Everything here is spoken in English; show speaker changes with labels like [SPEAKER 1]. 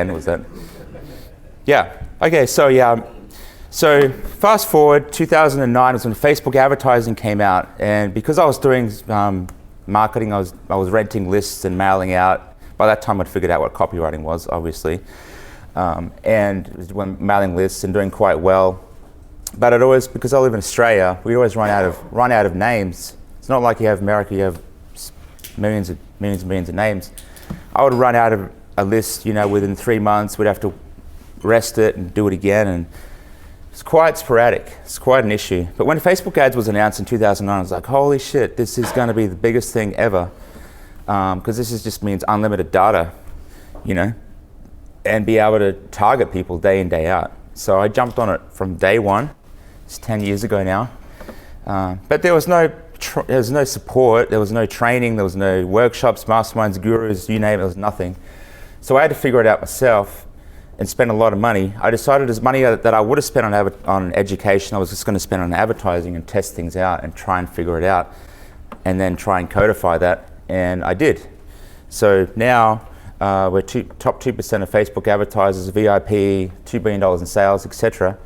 [SPEAKER 1] and was that? Yeah. Okay. So yeah. So fast forward, 2009 was when Facebook advertising came out, and because I was doing marketing, I was renting lists and mailing out. By that time, I'd figured out what copywriting was, obviously, and when mailing lists and doing quite well. But it always, because I live in Australia, we always run out of names. It's not like you have America, you have millions of names. I would run out of a list, within 3 months. We'd have to rest it and do it again, and it's quite sporadic. It's quite an issue. But when Facebook ads was announced in 2009, I was like, holy shit, this is going to be the biggest thing ever. Because just means unlimited data, and be able to target people day in, day out. So I jumped on it from day one. It's 10 years ago now. But there was no support, there was no training, there was no workshops, masterminds, gurus, you name it, there was nothing. So I had to figure it out myself and spend a lot of money. I decided as money that I would have spent on education, I was just going to spend on advertising and test things out and try and figure it out and then try and codify that, and I did. So now we're top 2% of Facebook advertisers, VIP, $2 billion in sales, etc.